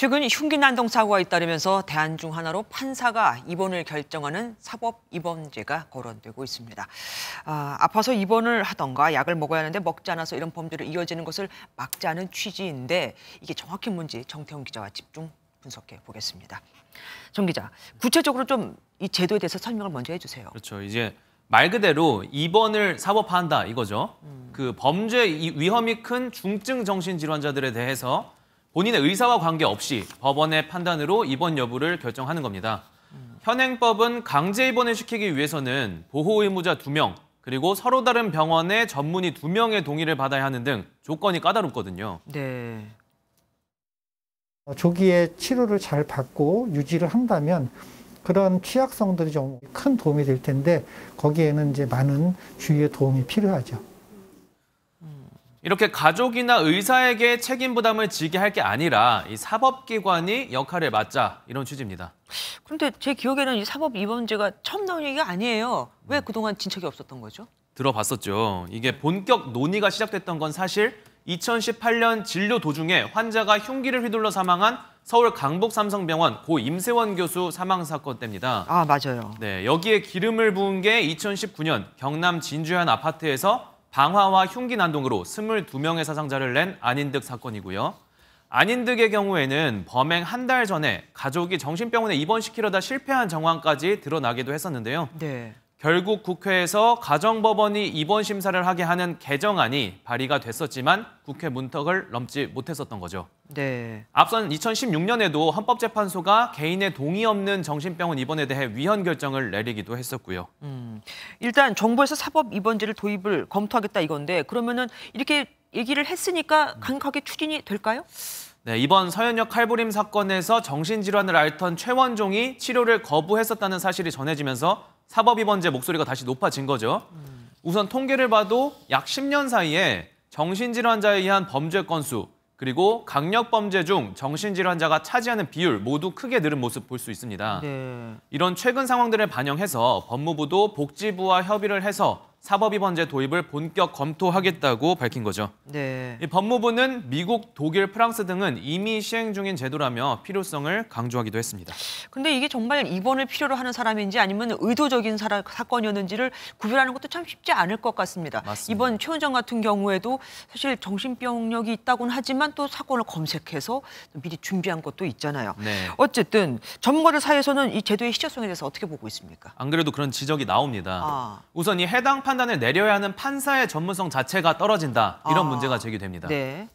최근 흉기 난동 사고가 잇따르면서 대안 중 하나로 판사가 입원을 결정하는 사법 입원제가 거론되고 있습니다. 아파서 입원을 하던가 약을 먹어야 하는데 먹지 않아서 이런 범죄로 이어지는 것을 막자는 취지인데 이게 정확히 뭔지 정태훈 기자와 집중 분석해 보겠습니다. 정 기자, 구체적으로 좀 이 제도에 대해서 설명을 먼저 해주세요. 그렇죠. 이제 말 그대로 입원을 사법화한다 이거죠. 그 범죄 위험이 큰 중증 정신질환자들에 대해서 본인의 의사와 관계없이 법원의 판단으로 입원 여부를 결정하는 겁니다. 현행법은 강제 입원을 시키기 위해서는 보호 의무자 2명, 그리고 서로 다른 병원의 전문의 2명의 동의를 받아야 하는 등 조건이 까다롭거든요. 네. 조기에 치료를 잘 받고 유지를 한다면 그런 취약성들이 좀 큰 도움이 될 텐데 거기에는 이제 많은 주위의 도움이 필요하죠. 이렇게 가족이나 의사에게 책임 부담을 지게 할 게 아니라 이 사법기관이 역할을 맡자 이런 취지입니다. 그런데 제 기억에는 이 사법 입원제가 처음 나온 얘기가 아니에요. 왜 그동안 진척이 없었던 거죠? 들어봤었죠. 이게 본격 논의가 시작됐던 건 사실 2018년 진료 도중에 환자가 흉기를 휘둘러 사망한 서울 강북삼성병원 고 임세원 교수 사망 사건 때입니다. 아, 맞아요. 네, 여기에 기름을 부은 게 2019년 경남 진주의 한 아파트에서 방화와 흉기 난동으로 22명의 사상자를 낸 안인득 사건이고요. 안인득의 경우에는 범행 한 달 전에 가족이 정신병원에 입원시키려다 실패한 정황까지 드러나기도 했었는데요. 네. 결국 국회에서 가정법원이 입원 심사를 하게 하는 개정안이 발의가 됐었지만 국회 문턱을 넘지 못했었던 거죠. 네. 앞선 2016년에도 헌법재판소가 개인의 동의 없는 정신병원 입원에 대해 위헌 결정을 내리기도 했었고요. 일단 정부에서 사법 입원제를 도입을 검토하겠다 이건데 그러면은 이렇게 얘기를 했으니까 강력하게 추진이 될까요? 네, 이번 서현역 칼부림 사건에서 정신질환을 앓던 최원종이 치료를 거부했었다는 사실이 전해지면서 사법입원제 목소리가 다시 높아진 거죠. 우선 통계를 봐도 약 10년 사이에 정신질환자에 의한 범죄 건수, 그리고 강력범죄 중 정신질환자가 차지하는 비율 모두 크게 늘은 모습 볼 수 있습니다. 네. 이런 최근 상황들을 반영해서 법무부도 복지부와 협의를 해서 사법입원제 도입을 본격 검토하겠다고 밝힌 거죠. 네. 이 법무부는 미국, 독일, 프랑스 등은 이미 시행 중인 제도라며 필요성을 강조하기도 했습니다. 근데 이게 정말 입원을 필요로 하는 사람인지 아니면 의도적인 사건이었는지를 구별하는 것도 참 쉽지 않을 것 같습니다. 맞습니다. 이번 최 원장 같은 경우에도 사실 정신병력이 있다고는 하지만 또 사건을 검색해서 미리 준비한 것도 있잖아요. 네. 어쨌든 전문가들 사이에서는 이 제도의 실효성에 대해서 어떻게 보고 있습니까? 안 그래도 그런 지적이 나옵니다. 아. 우선 이 해당 판단을 내려야 하는 판사의 전문성 자체가 떨어진다. 이런 문제가 제기됩니다. 네.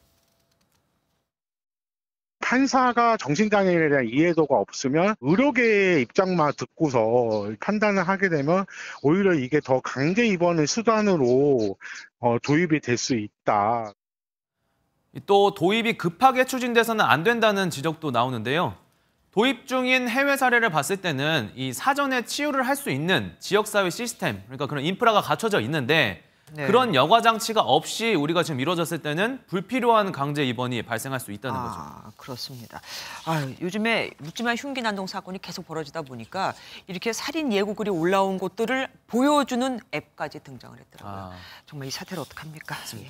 판사가 정신장애인에 대한 이해도가 없으면 의료계의 입장만 듣고서 판단을 하게 되면 오히려 이게 더 강제 입원의 수단으로 도입이 될 수 있다. 또 도입이 급하게 추진돼서는 안 된다는 지적도 나오는데요. 도입 중인 해외 사례를 봤을 때는 이 사전에 치유를 할 수 있는 지역사회 시스템, 그러니까 그런 인프라가 갖춰져 있는데 네. 그런 여과 장치가 없이 우리가 지금 이루어졌을 때는 불필요한 강제 입원이 발생할 수 있다는 거죠. 그렇습니다. 요즘에 묻지마 흉기 난동 사건이 계속 벌어지다 보니까 이렇게 살인 예고글이 올라온 것들을 보여주는 앱까지 등장을 했더라고요. 정말 이 사태를 어떡합니까? 예.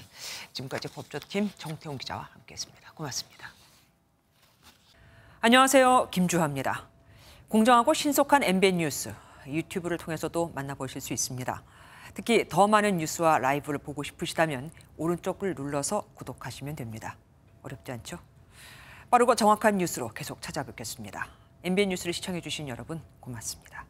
지금까지 법조팀 정태훈 기자와 함께했습니다. 고맙습니다. 안녕하세요. 김주하입니다. 공정하고 신속한 MBN 뉴스, 유튜브를 통해서도 만나보실 수 있습니다. 특히 더 많은 뉴스와 라이브를 보고 싶으시다면 오른쪽을 눌러서 구독하시면 됩니다. 어렵지 않죠? 빠르고 정확한 뉴스로 계속 찾아뵙겠습니다. MBN 뉴스를 시청해주신 여러분 고맙습니다.